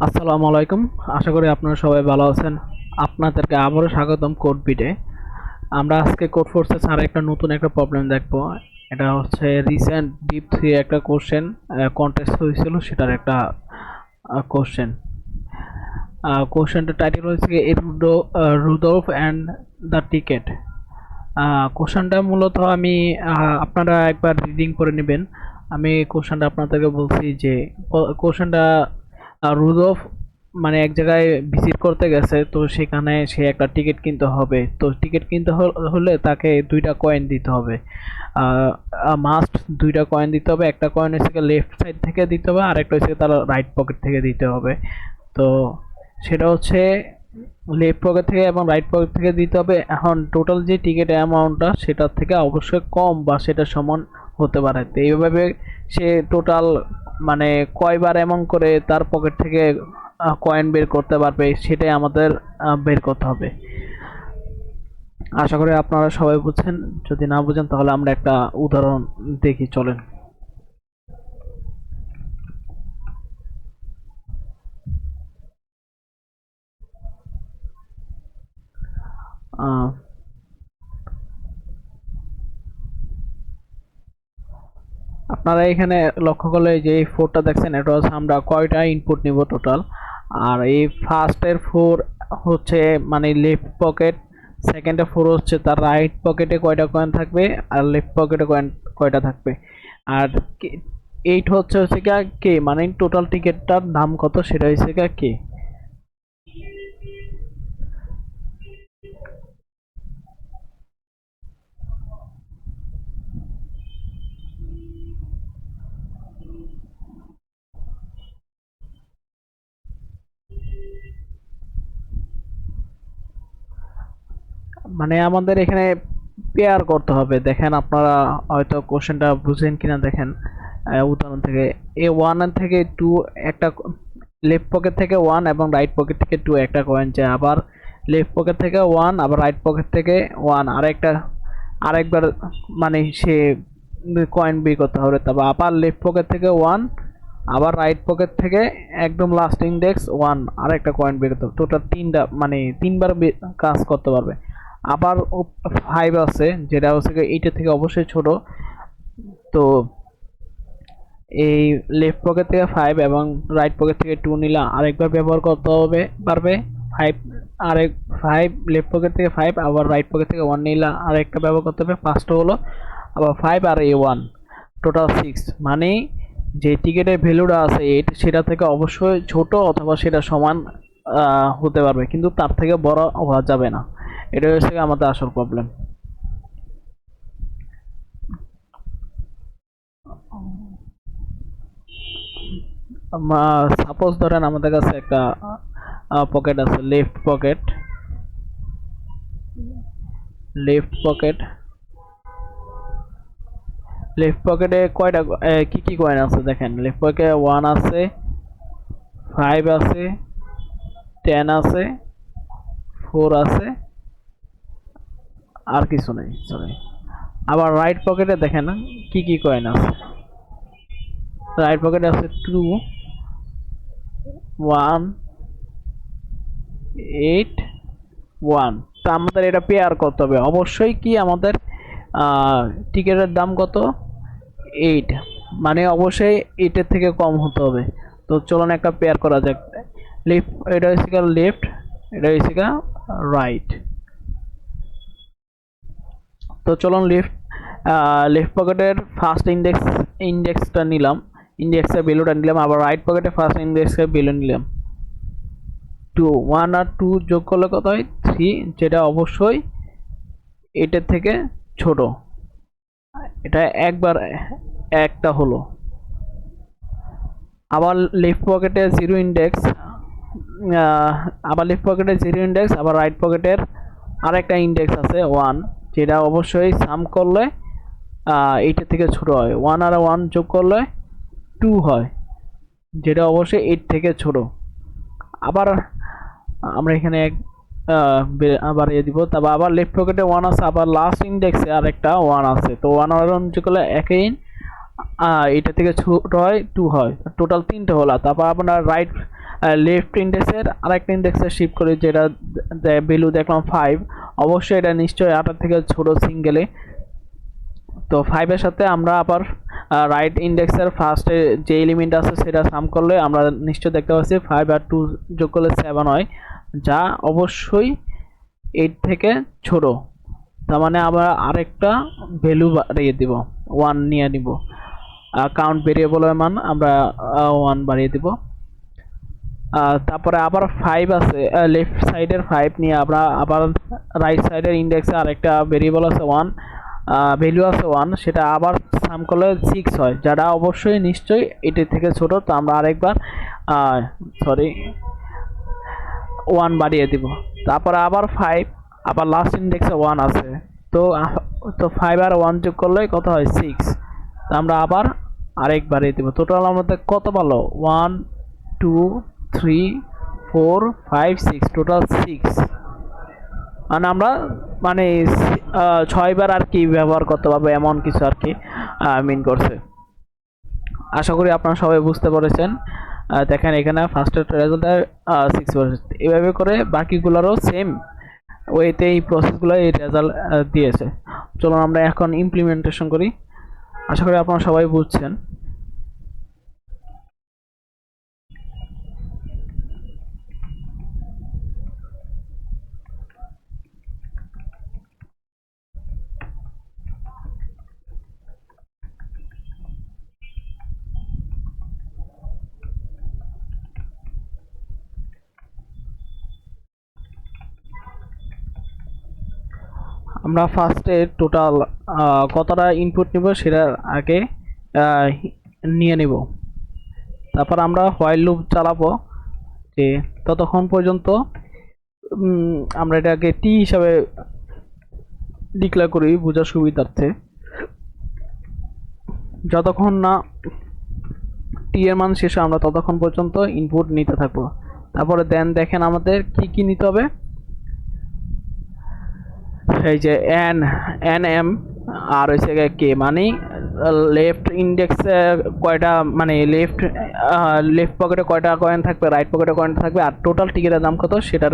আসসালামু আলাইকুম। আশা করি আপনারা সবাই ভালো আছেন। আপনাদেরকে আবারও স্বাগতম কোড বিটে। আমরা আজকে কোড ফোর্সেস আর একটা নতুন একটা প্রবলেম দেখব। এটা হচ্ছে রিসেন্ট ডিপ 3 একটা কোশ্চেন কন্টেস্ট হয়েছিল, সেটার একটা কোশ্চেন। কোশ্চেনটার টাইটেল হচ্ছে রুডolf অ্যান্ড দ্য টিকেট। কোশ্চেনটা মূলত আমি আপনারা একবার রিডিং করে নেবেন। আমি কোশ্চেনটা আপনাদেরকে বলছি যে কোশ্চেনটা রুডolf মানে এক জায়গায় ভিজিট করতে গেছে, তো সেখানে সে একটা টিকিট কিনতে হবে। তো টিকিট কিনতে হলে তাকে দুইটা কয়েন দিতে হবে। মাস্ট দুইটা কয়েন দিতে হবে। একটা কয়েন হচ্ছে লেফট সাইড থেকে দিতে হবে, আর একটা হচ্ছে তার রাইট পকেট থেকে দিতে হবে। তো সেটা হচ্ছে লেফট পকেট থেকে এবং রাইট পকেট থেকে দিতে হবে। এখন টোটাল যে টিকিট অ্যামাউন্টটা সেটার থেকে অবশ্যই কম বা সেটা সমান হতে পারে। তো এইভাবে সে টোটাল মানে কয়বার এমন করে তার পকেট থেকে কয়েন বের করতে পারবে, সেটাই আমাদের বের করতে হবে। আশা করি আপনারা সবাই বুঝছেন। যদি না বুঝেন তাহলে আমরা একটা উদাহরণ দেখি, চলেন। আপনারা এখানে লক্ষ্য করলে যে এই ফোরটা দেখছেন, এটা হচ্ছে আমরা কয়টা ইনপুট নিব টোটাল। আর এই ফার্স্টের ফোর হচ্ছে মানে লেফট পকেট, সেকেন্ডে ফোর হচ্ছে তার রাইট পকেটে কয়টা কয়েন থাকবে, আর লেফট পকেটে কয়েন কয়টা থাকবে। আর এইট হচ্ছে কে, মানে টোটাল টিকিটটার দাম কত সেটা হচ্ছে কে। মানে আমাদের এখানে পেয়ার করতে হবে। দেখেন আপনারা হয়তো কোশ্চেনটা বুঝেন কিনা দেখেন উদাহরণ থেকে। এ ওয়ান থেকে টু একটা লেফট পকেট থেকে ওয়ান এবং রাইট পকেট থেকে টু একটা কয়েন চাই। আবার লেফট পকেট থেকে ওয়ান, আবার রাইট পকেট থেকে ওয়ান আরেকবার, মানে সে কয়েন বের করতে হবে। তারপর আবার লেফট পকেট থেকে ওয়ান, আবার রাইট পকেট থেকে একদম লাস্ট ইন্ডেক্স ওয়ান আরেকটা কয়েন বের করতে হবে। টোটাল তিনটা, মানে তিনবার কাজ করতে পারবে। আবার ফাইভ আছে, যেটা হচ্ছে এইটা থেকে অবশ্যই ছোট। তো এই লেফট পকেট থেকে ফাইভ এবং রাইট পকেট থেকে টু নিলে আরেকবার ব্যবহার করতে হবে পারবে। ফাইভ আরেক ফাইভ লেফট পকেট থেকে ফাইভ, আবার রাইট পকেট থেকে ওয়ান নিলে আরেকটা ব্যবহার করতে হবে। পাঁচটা হলো, আবার ফাইভ আর এ ওয়ান, টোটাল সিক্স। মানে যে টিকিটের ভ্যালুটা আছে এইট, সেটা থেকে অবশ্যই ছোট অথবা সেটা সমান হতে পারবে, কিন্তু তার থেকে বড় হওয়া যাবে না। এটা হচ্ছে আমাদের আসল প্রবলেম। সাপোজ ধরেন আমাদের কাছে একটা পকেট আছে, left pocket. Left pocket left পকেটে কয়টা কি কি কয়েন আছে দেখেন। লেফট পকেটে ওয়ান আছে, ফাইভ আছে, টেন আছে, ফোর আছে, আর কিছু নেই, সরি। আবার রাইট পকেটে দেখেন কি কি কয়েন আছে। রাইট পকেটে আছে টু, ওয়ান, এইট, ওয়ান। তো আমাদের এটা পেয়ার করতে হবে অবশ্যই। কি আমাদের টিকিটের দাম কত, এইট, মানে অবশ্যই এইটের থেকে কম হতে হবে। তো চলুন একটা পেয়ার করা যাক। লেফট, এটা হচ্ছে লেফট, এটা হচ্ছে রাইট। তো চলুন লেফট পকেটের ফার্স্ট ইন্ডেক্সটা নিলাম, ইন্ডেক্সের ভ্যালুটা নিলাম। আবার রাইট পকেটে ফার্স্ট ইন্ডেক্সের ভ্যালু নিলাম টু। ওয়ান আর টু যোগ করলে কত হয়, থ্রি, যেটা অবশ্যই এটার থেকে ছোট। এটা একবার একটা হলো। আবার লেফট পকেটে জিরো ইন্ডেক্স, আবার লেফট পকেটে জিরো ইন্ডেক্স, আবার রাইট পকেটের আরেকটা ইন্ডেক্স আছে ওয়ান, যেটা অবশ্যই সাম করলে এইটার থেকে ছোট হয়। ওয়ান আর ওয়ান যোগ করলে টু হয়, যেটা অবশ্যই এইট থেকে ছোট। আবার আমরা এখানে এক আবার দিব। তারপর আবার লেফট পকেটে ওয়ান আছে, আবার লাস্ট ইন্ডেক্সে আরেকটা ওয়ান আছে। তো ওয়ান আর ওয়ান যোগ করলে একই, এটা থেকে ছোট হয় টু হয়, টোটাল তিনটে হলো। তারপর আপনার লেফট ইন্ডেক্সের আরেকটা ইন্ডেক্সে শিফট করি, যেটা ভ্যালু দেখলাম 5, অবশ্যই এটা নিশ্চয়ই 8 থেকে ছোট সিঙ্গেলে। তো 5 এর সাথে আমরা আবার রাইট ইন্ডেক্সের ফার্স্টে যে এলিমেন্ট আছে সেটা সাম করলে আমরা নিশ্চয় দেখতে পাচ্ছি 5 আর 2 যোগ করলে 7 হয়, যা অবশ্যই 8 থেকে ছোট। তার মানে আমরা আরেকটা ভ্যালু বাড়িয়ে দিব, 1 নিয়ে নিব। কাউন্ট ভেরিয়েবলের মান আমরা 1 বাড়িয়ে দিব। তারপরে আবার 5 আছে, লেফট সাইডের 5 নিয়ে আমরা আবার রাইট সাইডের ইন্ডেক্সে আরেকটা ভেরিয়েবল আছে 1, ভ্যালু আছে 1, সেটা আবার সাম করলে 6 হয়, যেটা অবশ্যই নিশ্চয়ই এটার থেকে ছোট। তো আমরা আরেকবার 1 বাড়িয়ে দিব। তারপরে আবার 5, আবার লাস্ট ইন্ডেক্সে 1 আছে, তো 5 আর 1 যোগ করলে কত হয় 6। তো আমরা আবার আরেক বাড়িয়ে দিব। টোটাল আমাদের কত ভালো 1 2 3 4 5 6, টোটাল 6। মানে আমরা মানে 6 বার আর কি ব্যবহার করতে পারবো এমন কিছু আর কি মিন করছে। আশা করি আপনারা সবাই বুঝতে পেরেছেন। দেখেন এখানে ফার্স্টের রেজাল্টের 6%, এভাবে করে বাকিগুলোরও সেম ওয়েতে এই প্রসেসগুলো এই রেজাল্ট দিয়েছে। চলুন আমরা এখন ইমপ্লিমেন্টেশন করি। আশা করি আপনারা সবাই বুঝছেন। আমরা ফার্স্টে টোটাল কতটা ইনপুট নিব সেটা আগে নিয়ে নিব। তারপর আমরা হোয়াইল লুপ চালাবো, যে ততক্ষণ পর্যন্ত আমরা এটাকে টি হিসাবে ডিক্লেয়ার করি বোঝার সুবিধার্থে। যতক্ষণ না টি এর মান শেষে আমরা ততক্ষণ পর্যন্ত ইনপুট নিতে থাকবো। তারপরে দেন দেখেন আমাদের কি কি নিতে হবে। এই যে এন এন এম আর হচ্ছে কে, মানে লেফট ইন্ডেক্সে কয়টা, মানে লেফট পকেটে কয়টা কয়েন থাকবে, রাইট পকেটে কয়েন থাকবে, আর টোটাল টিকিটের দাম কত সেটার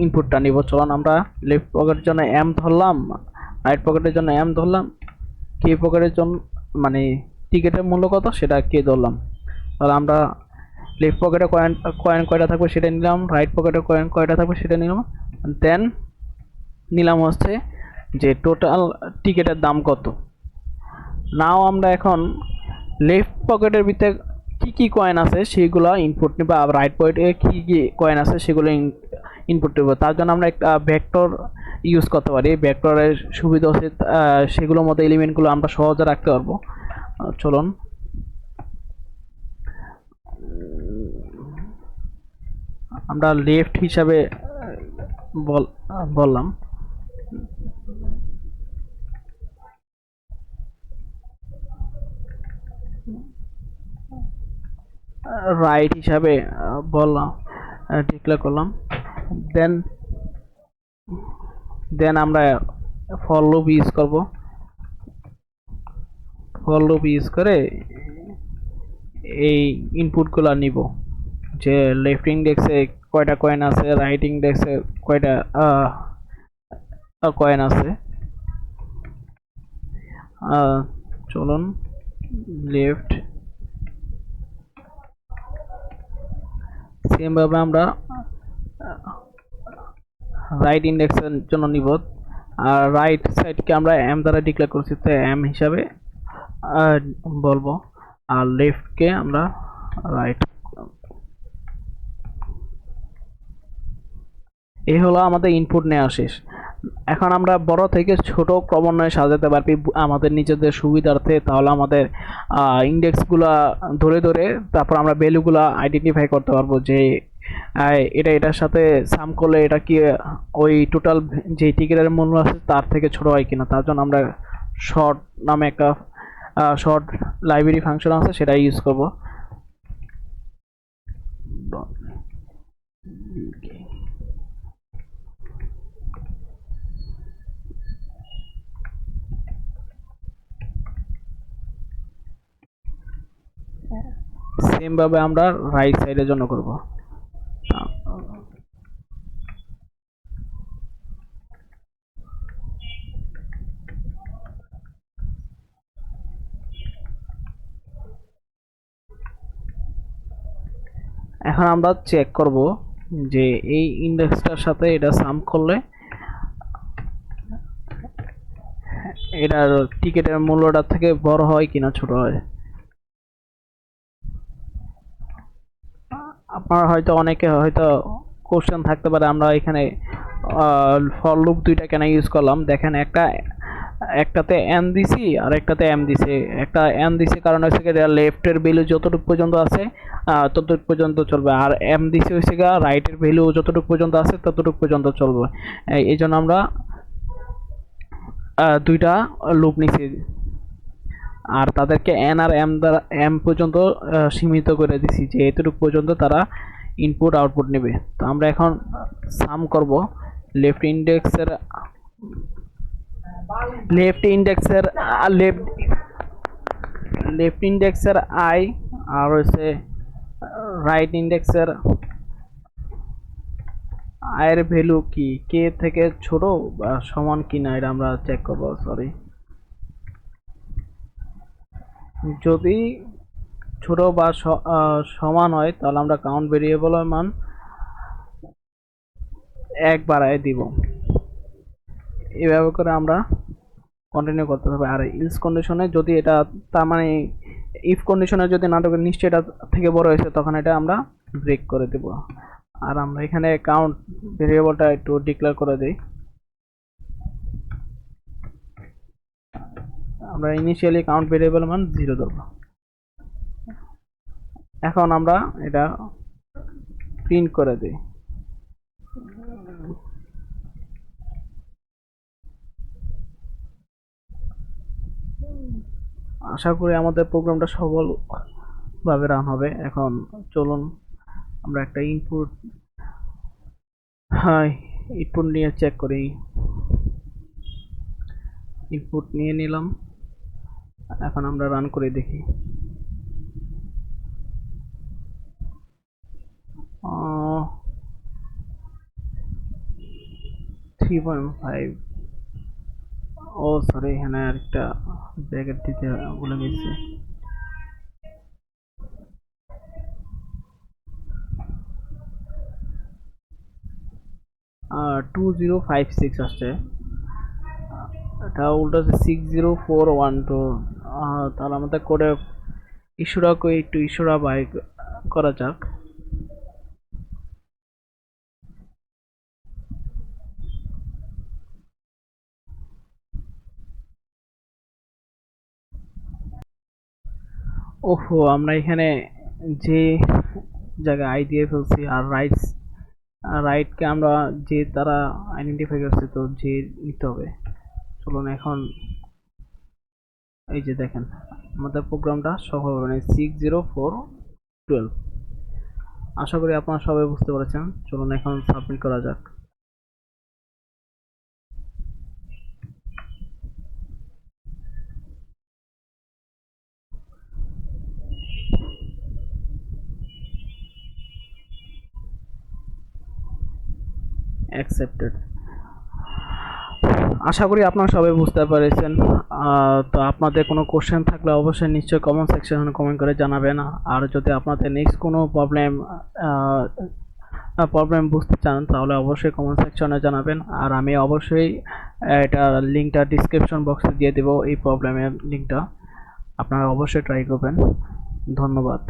ইনপুটটা নিব। চলুন আমরা লেফট পকেটের জন্য এম ধরলাম, রাইট পকেটের জন্য এম ধরলাম, কে পকেটের জন্য মানে টিকিটের মূল্য কত সেটা কে ধরলাম। তাহলে আমরা লেফট পকেটে কয়েন কয়টা থাকবে সেটা নিলাম, রাইট পকেটে কয়েন কয়টা থাকবে সেটা নিলাম, দেন নিলাম হচ্ছে যে টোটাল টিকিটের দাম কত। নাও আমরা এখন লেফট পকেটের ভিতরে কি কি কয়েন আছে সেগুলো ইনপুট নিব, আর রাইট পকেটে কি কি কয়েন আছে সেগুলো ইনপুট নেব। তার জন্য আমরা একটা ভেক্টর ইউজ করতে পারি। ভেক্টরের সুবিধা হচ্ছে সেগুলোর মধ্যে এলিমেন্টগুলো আমরা সহজে রাখতে পারবো। চলুন আমরা লেফট হিসাবে বললাম, রাইট হিসাবে বললাম, ডিক্লেয়ার করলাম। দেন আমরা ফর লুপ ইউজ করব। ফর লুপ ইউজ করে এই ইনপুটগুলো নিব, যে লেফট ইন্ডেক্সে কয়টা কয়েন আছে, রাইট ইন্ডেক্সে কয়টা কয়েন আছে। চলুন লেফট সেম ভাবে আমরা রাইট ইন্ডেক্সের জন্য নিব, আর রাইট সাইডকে আমরা এম দ্বারা ডিক্লেয়ার করছি, তো এম হিসাবে বলবো, আর লেফটকে আমরা রাইট। এই হলো আমাদের ইনপুট নেওয়া শেষ। এখন আমরা বড় থেকে ছোট ক্রমান্বয়ে সাজাতে পারবি আমাদের নিজেদের সুবিধার্থে। তাহলে আমাদের ইন্ডেক্সগুলা ধরে ধরে তারপর আমরা ভ্যালুগুলা আইডেন্টিফাই করতে পারবো, যে এটার সাথে সাম করলে এটা কি ওই টোটাল যে টিকিটের মূল্য আছে তার থেকে ছোট হয় কিনা। তার জন্য আমরা শর্ট নামে একটা শর্ট লাইব্রেরি ফাংশন আছে, সেটা ইউজ করব। সেম ভাবে আমরা রাইট সাইডের জন্য করব। এখন আমরা চেক করব যে এই ইন্ডেক্সটার সাথে এটা সাম করলে এটার টিকেটের মূল্যটা থেকে বড় হয় কিনা ছোট হয়। আপনার হয়তো অনেকে হয়তো কোশ্চেন থাকতে পারে আমরা এখানে ফর লুপ দুইটা কেন ইউজ করলাম। দেখেন একটাতে এন দিছি আর একটাতে এম দিছে। একটা এন দিছে কারণ হচ্ছে কি লেফটের ভ্যালু যতটুকু পর্যন্ত আছে ততটুকু পর্যন্ত চলবে, আর এম দিছে হচ্ছে গা রাইটের ভ্যালু যতটুকু পর্যন্ত আছে ততটুকু পর্যন্ত চলবে। এই জন্য আমরা দুইটা লুপ নিছি আর তাদেরকে এন আর এম দ্বারা এম পর্যন্ত সীমিত করে দিছি যে এতটুকু পর্যন্ত তারা ইনপুট আউটপুট নেবে। তো আমরা এখন সাম করব লেফট ইন্ডেক্সের লেফট ইন্ডেক্সের আই আর হচ্ছে রাইট ইন্ডেক্সের আয়ের ভ্যালু কি কে থেকে ছোট বা সমান কিনা এটা আমরা চেক করব। সরি, যদি ছোট বা সমান হয় তাহলে আমরা কাউন্ট ভেরিয়েবলের মান 1 বাড়ায় দিব। এভাবে করে আমরা কন্টিনিউ করতে হবে। আর ইলস কন্ডিশনে যদি এটা তার মানে ইফ কন্ডিশনে যদি নাটকের নিশ্চয় এটা থেকে বড় হয়েছে তখন এটা আমরা ব্রেক করে দেব। আর আমরা এখানে কাউন্ট ভেরিয়েবলটা একটু ডিক্লেয়ার করে দিই। আমরা ইনিশিয়ালি কাউন্ট ভেরিয়েবল মান 0 দেব। এখন আমরা এটা প্রিন্ট করে দিই। আশা করি আমাদের প্রোগ্রামটা সফলভাবে রান হবে। এখন চলুন আমরা একটা ইনপুট নিয়ে চেক করি। ইনপুট নিয়ে নিলাম, এখন আমরা রান করে দেখি। 3.5। ও সরি, এখানে আরেকটা ব্র্যাকেট দিতে ভুলে গেছি। 2056 আসছে, এটা উল্টো আছে 60412। তাহলে আমাদের কোডে একটু ইস্যুরা বাই করা যাক। ওহো, আমরা এখানে যে জায়গায় আই দিয়ে ফেলছি আর রাইটকে আমরা যে তারা আইডেন্টিফাই করছে, তো যে নিতে হবে। চলুন এখন এই যে দেখেন আমাদের প্রোগ্রামটা সফল হবে 60412। আশা করি আপনারা সবাই বুঝতে পেরেছেন। চলুন এখন সাবমিট করা যাক। অ্যাকসেপ্টেড। আশা করি আপনারা সবাই বুঝতে পেরেছেন। তো আপনাদের কোনো কোশ্চেন থাকলে অবশ্যই নিশ্চয়ই কমেন্ট সেকশনে কমেন্ট করে জানাবেন। আর যদি আপনাদের নেক্সট কোনো প্রবলেম বুঝতে চান তাহলে অবশ্যই কমেন্ট সেকশনে জানাবেন। আর আমি অবশ্যই এটা লিঙ্কটা ডিসক্রিপশন বক্সে দিয়ে দেবো, এই প্রবলেমের লিঙ্কটা। আপনারা অবশ্যই ট্রাই করবেন। ধন্যবাদ।